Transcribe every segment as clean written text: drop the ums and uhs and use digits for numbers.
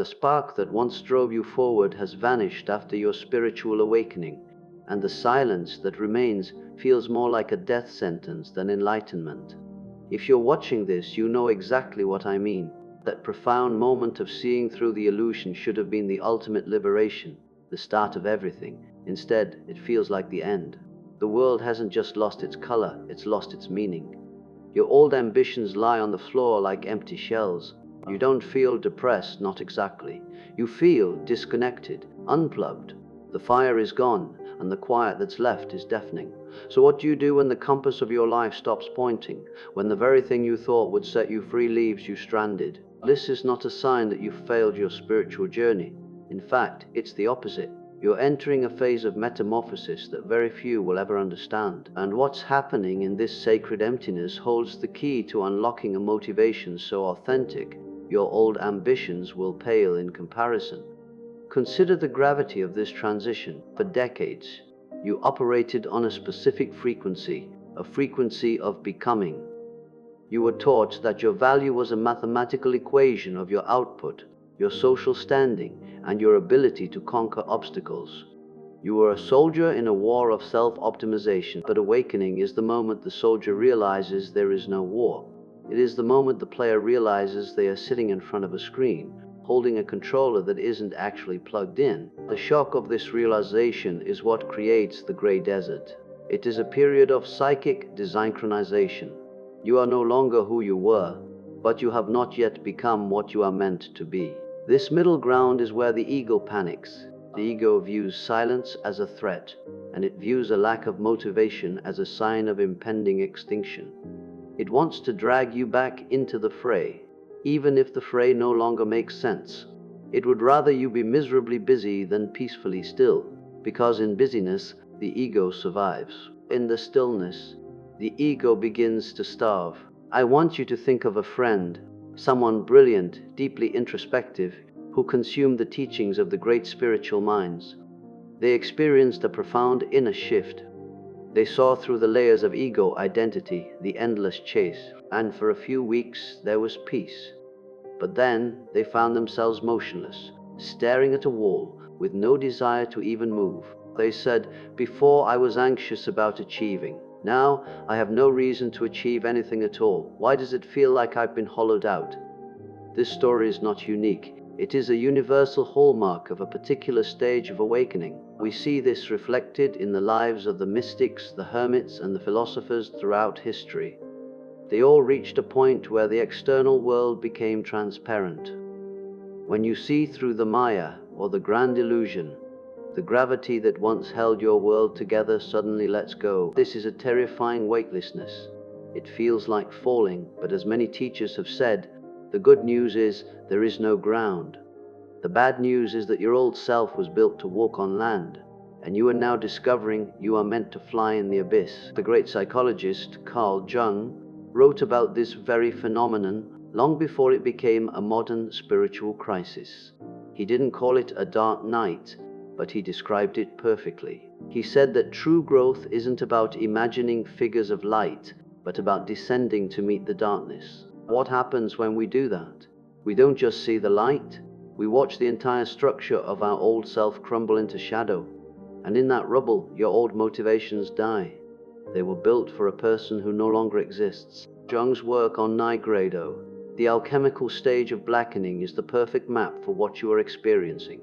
The spark that once drove you forward has vanished after your spiritual awakening, and the silence that remains feels more like a death sentence than enlightenment. If you're watching this, you know exactly what I mean. That profound moment of seeing through the illusion should have been the ultimate liberation, the start of everything. Instead, it feels like the end. The world hasn't just lost its color, it's lost its meaning. Your old ambitions lie on the floor like empty shells. You don't feel depressed, not exactly. You feel disconnected, unplugged. The fire is gone, and the quiet that's left is deafening. So what do you do when the compass of your life stops pointing? When the very thing you thought would set you free leaves you stranded? This is not a sign that you've failed your spiritual journey. In fact, it's the opposite. You're entering a phase of metamorphosis that very few will ever understand. And what's happening in this sacred emptiness holds the key to unlocking a motivation so authentic, your old ambitions will pale in comparison. Consider the gravity of this transition. For decades, you operated on a specific frequency, a frequency of becoming. You were taught that your value was a mathematical equation of your output, your social standing, and your ability to conquer obstacles. You were a soldier in a war of self-optimization, but awakening is the moment the soldier realizes there is no war. It is the moment the player realizes they are sitting in front of a screen, holding a controller that isn't actually plugged in. The shock of this realization is what creates the gray desert. It is a period of psychic desynchronization. You are no longer who you were, but you have not yet become what you are meant to be. This middle ground is where the ego panics. The ego views silence as a threat, and it views a lack of motivation as a sign of impending extinction. It wants to drag you back into the fray, even if the fray no longer makes sense. It would rather you be miserably busy than peacefully still, because in busyness, the ego survives. In the stillness, the ego begins to starve. I want you to think of a friend, someone brilliant, deeply introspective, who consumed the teachings of the great spiritual minds. They experienced a profound inner shift. They saw through the layers of ego identity, the endless chase, and for a few weeks there was peace. But then they found themselves motionless, staring at a wall, with no desire to even move. They said, "Before I was anxious about achieving. Now I have no reason to achieve anything at all. Why does it feel like I've been hollowed out?" This story is not unique. It is a universal hallmark of a particular stage of awakening. We see this reflected in the lives of the mystics, the hermits, and the philosophers throughout history. They all reached a point where the external world became transparent. When you see through the Maya, or the grand illusion, the gravity that once held your world together suddenly lets go. This is a terrifying weightlessness. It feels like falling, but as many teachers have said, the good news is there is no ground. The bad news is that your old self was built to walk on land, and you are now discovering you are meant to fly in the abyss. The great psychologist Carl Jung wrote about this very phenomenon long before it became a modern spiritual crisis. He didn't call it a dark night, but he described it perfectly. He said that true growth isn't about imagining figures of light, but about descending to meet the darkness. What happens when we do that? We don't just see the light, we watch the entire structure of our old self crumble into shadow. And in that rubble, your old motivations die. They were built for a person who no longer exists. Jung's work on nigredo, the alchemical stage of blackening, is the perfect map for what you are experiencing.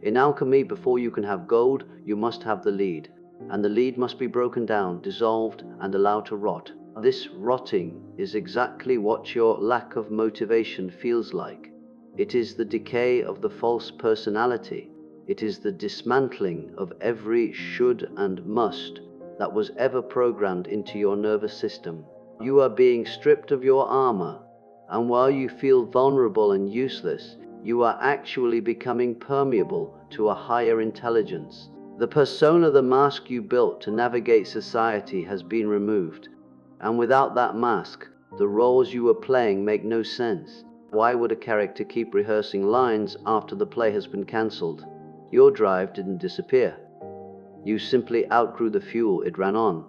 In alchemy, before you can have gold, you must have the lead. And the lead must be broken down, dissolved, and allowed to rot. This rotting is exactly what your lack of motivation feels like. It is the decay of the false personality. It is the dismantling of every should and must that was ever programmed into your nervous system. You are being stripped of your armor, and while you feel vulnerable and useless, you are actually becoming permeable to a higher intelligence. The persona, the mask you built to navigate society, has been removed. And without that mask, the roles you were playing make no sense. Why would a character keep rehearsing lines after the play has been cancelled? Your drive didn't disappear. You simply outgrew the fuel it ran on.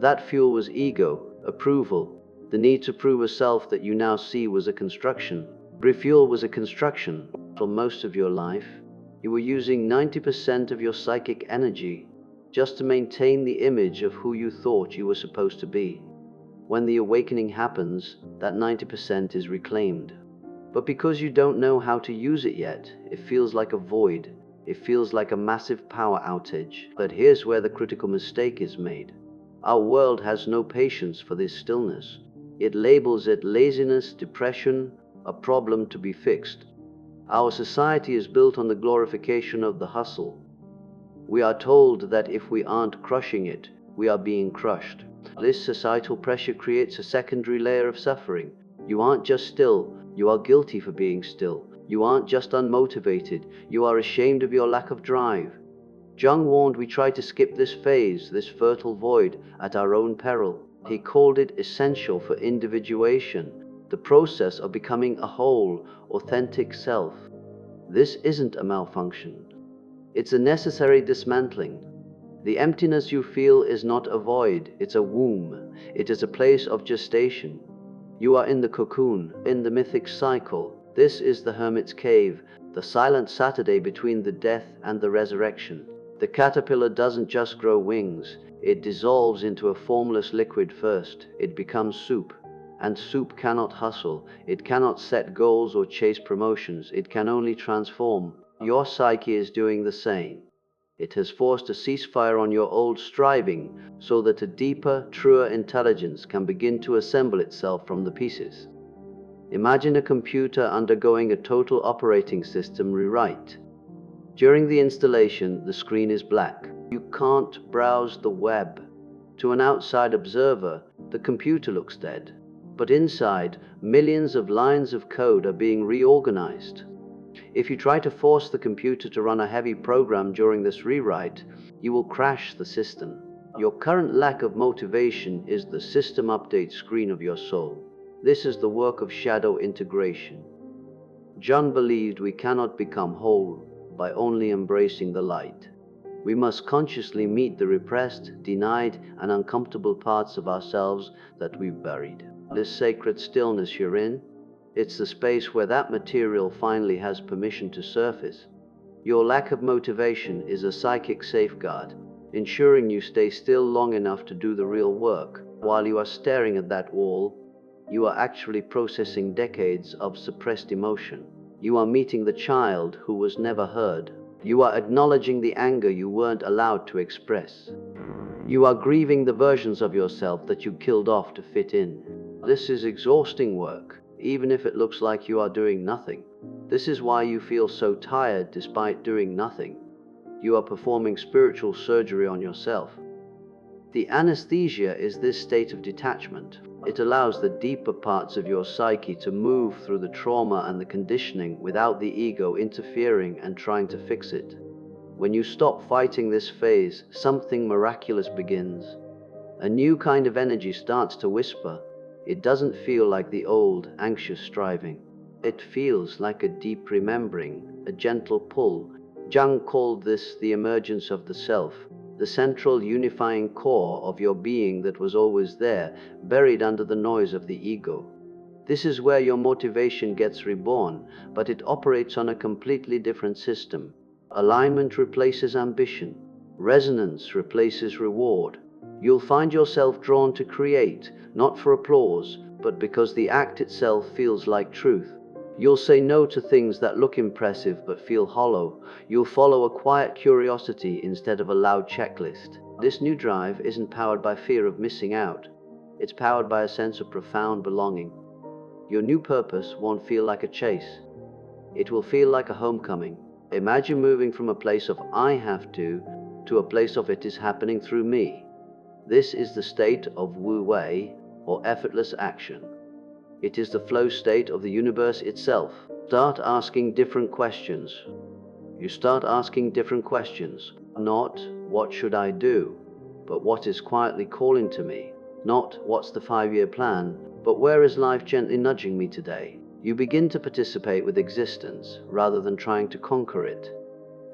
That fuel was ego, approval. The need to prove a self that you now see was a construction. Refuel was a construction. For most of your life, you were using 90% of your psychic energy just to maintain the image of who you thought you were supposed to be. When the awakening happens, that 90% is reclaimed. But because you don't know how to use it yet, it feels like a void. It feels like a massive power outage. But here's where the critical mistake is made. Our world has no patience for this stillness. It labels it laziness, depression, a problem to be fixed. Our society is built on the glorification of the hustle. We are told that if we aren't crushing it, we are being crushed. This societal pressure creates a secondary layer of suffering. You aren't just still, you are guilty for being still. You aren't just unmotivated, you are ashamed of your lack of drive. Jung warned we try to skip this phase, this fertile void, at our own peril. He called it essential for individuation, the process of becoming a whole, authentic self. This isn't a malfunction. It's a necessary dismantling. The emptiness you feel is not a void, it's a womb. It is a place of gestation. You are in the cocoon, in the mythic cycle. This is the hermit's cave, the silent Saturday between the death and the resurrection. The caterpillar doesn't just grow wings, it dissolves into a formless liquid first. It becomes soup. And soup cannot hustle, it cannot set goals or chase promotions, it can only transform. Your psyche is doing the same. It has forced a ceasefire on your old striving so that a deeper, truer intelligence can begin to assemble itself from the pieces. Imagine a computer undergoing a total operating system rewrite. During the installation, the screen is black. You can't browse the web. To an outside observer, the computer looks dead. But inside, millions of lines of code are being reorganized. If you try to force the computer to run a heavy program during this rewrite, you will crash the system. Your current lack of motivation is the system update screen of your soul. This is the work of shadow integration. Jung believed we cannot become whole by only embracing the light. We must consciously meet the repressed, denied, and uncomfortable parts of ourselves that we've buried. This sacred stillness you're in, it's the space where that material finally has permission to surface. Your lack of motivation is a psychic safeguard, ensuring you stay still long enough to do the real work. While you are staring at that wall, you are actually processing decades of suppressed emotion. You are meeting the child who was never heard. You are acknowledging the anger you weren't allowed to express. You are grieving the versions of yourself that you killed off to fit in. This is exhausting work, even if it looks like you are doing nothing. This is why you feel so tired despite doing nothing. You are performing spiritual surgery on yourself. The anesthesia is this state of detachment. It allows the deeper parts of your psyche to move through the trauma and the conditioning without the ego interfering and trying to fix it. When you stop fighting this phase, something miraculous begins. A new kind of energy starts to whisper. It doesn't feel like the old, anxious striving. It feels like a deep remembering, a gentle pull. Jung called this the emergence of the self, the central unifying core of your being that was always there, buried under the noise of the ego. This is where your motivation gets reborn, but it operates on a completely different system. Alignment replaces ambition. Resonance replaces reward. You'll find yourself drawn to create, not for applause, but because the act itself feels like truth. You'll say no to things that look impressive but feel hollow. You'll follow a quiet curiosity instead of a loud checklist. This new drive isn't powered by fear of missing out. It's powered by a sense of profound belonging. Your new purpose won't feel like a chase. It will feel like a homecoming. Imagine moving from a place of I have to a place of it is happening through me. This is the state of Wu Wei, or effortless action. It is the flow state of the universe itself. Start asking different questions. You start asking different questions. Not, what should I do? But what is quietly calling to me? Not, what's the 5-year plan? But where is life gently nudging me today? You begin to participate with existence, rather than trying to conquer it.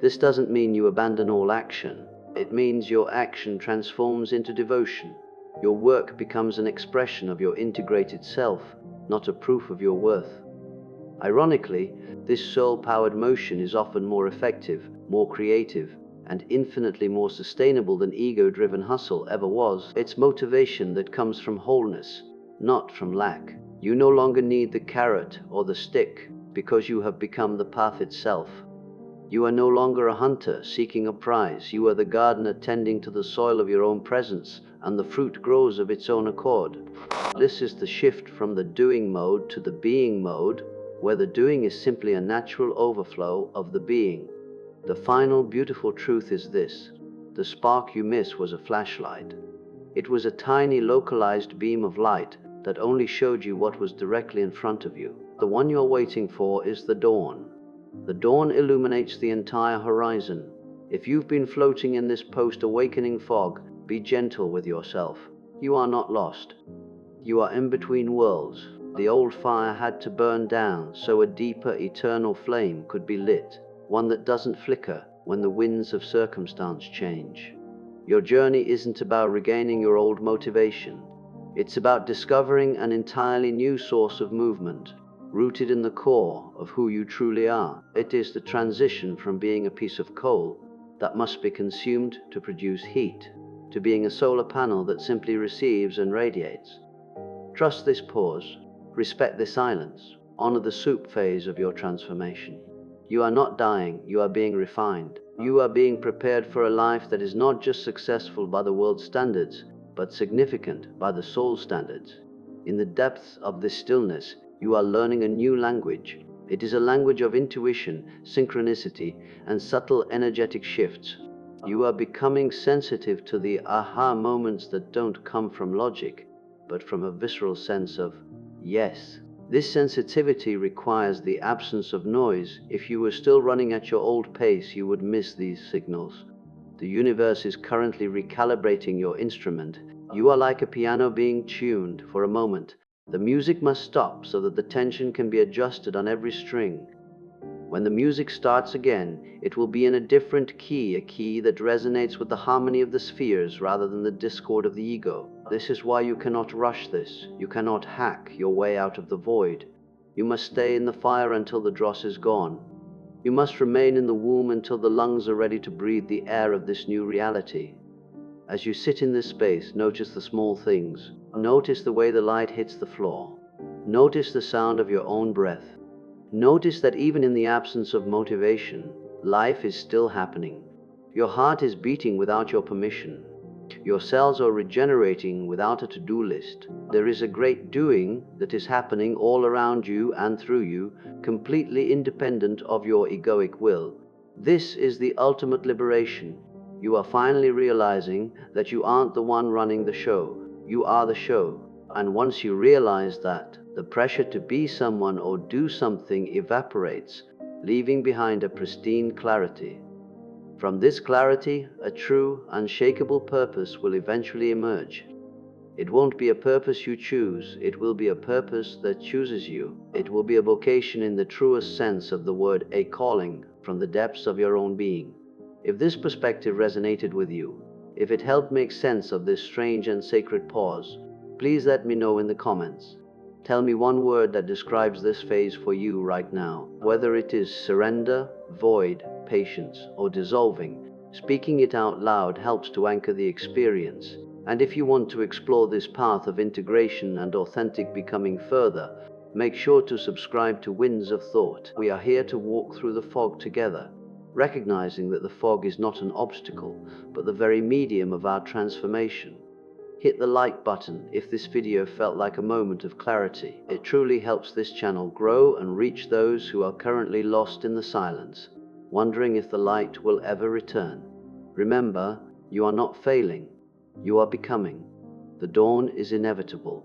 This doesn't mean you abandon all action. It means your action transforms into devotion. Your work becomes an expression of your integrated self, not a proof of your worth. Ironically, this soul-powered motion is often more effective, more creative, and infinitely more sustainable than ego-driven hustle ever was. It's motivation that comes from wholeness, not from lack. You no longer need the carrot or the stick because you have become the path itself. You are no longer a hunter seeking a prize. You are the gardener tending to the soil of your own presence, and the fruit grows of its own accord. This is the shift from the doing mode to the being mode, where the doing is simply a natural overflow of the being. The final beautiful truth is this: the spark you miss was a flashlight. It was a tiny localized beam of light that only showed you what was directly in front of you. The one you're waiting for is the dawn. The dawn illuminates the entire horizon. If you've been floating in this post-awakening fog, be gentle with yourself. You are not lost. You are in between worlds. The old fire had to burn down so a deeper, eternal flame could be lit, one that doesn't flicker when the winds of circumstance change. Your journey isn't about regaining your old motivation. It's about discovering an entirely new source of movement, rooted in the core of who you truly are. It is the transition from being a piece of coal that must be consumed to produce heat, to being a solar panel that simply receives and radiates. Trust this pause, respect the silence, honor the soup phase of your transformation. You are not dying, you are being refined. You are being prepared for a life that is not just successful by the world's standards, but significant by the soul's standards. In the depths of this stillness, you are learning a new language. It is a language of intuition, synchronicity, and subtle energetic shifts. You are becoming sensitive to the aha moments that don't come from logic, but from a visceral sense of yes. This sensitivity requires the absence of noise. If you were still running at your old pace, you would miss these signals. The universe is currently recalibrating your instrument. You are like a piano being tuned. For a moment, the music must stop so that the tension can be adjusted on every string. When the music starts again, it will be in a different key, a key that resonates with the harmony of the spheres rather than the discord of the ego. This is why you cannot rush this. You cannot hack your way out of the void. You must stay in the fire until the dross is gone. You must remain in the womb until the lungs are ready to breathe the air of this new reality. As you sit in this space, notice the small things. Notice the way the light hits the floor. Notice the sound of your own breath. Notice that even in the absence of motivation, life is still happening. Your heart is beating without your permission. Your cells are regenerating without a to-do list. There is a great doing that is happening all around you and through you, completely independent of your egoic will. This is the ultimate liberation. You are finally realizing that you aren't the one running the show. You are the show. And once you realize that, the pressure to be someone or do something evaporates, leaving behind a pristine clarity. From this clarity, a true, unshakable purpose will eventually emerge. It won't be a purpose you choose, it will be a purpose that chooses you. It will be a vocation in the truest sense of the word, a calling from the depths of your own being. If this perspective resonated with you, if it helped make sense of this strange and sacred pause, please let me know in the comments. Tell me one word that describes this phase for you right now. Whether it is surrender, void, patience, or dissolving, speaking it out loud helps to anchor the experience. And if you want to explore this path of integration and authentic becoming further, make sure to subscribe to Winds of Thought. We are here to walk through the fog together, recognizing that the fog is not an obstacle, but the very medium of our transformation. Hit the like button if this video felt like a moment of clarity. It truly helps this channel grow and reach those who are currently lost in the silence, wondering if the light will ever return. Remember, you are not failing, you are becoming. The dawn is inevitable.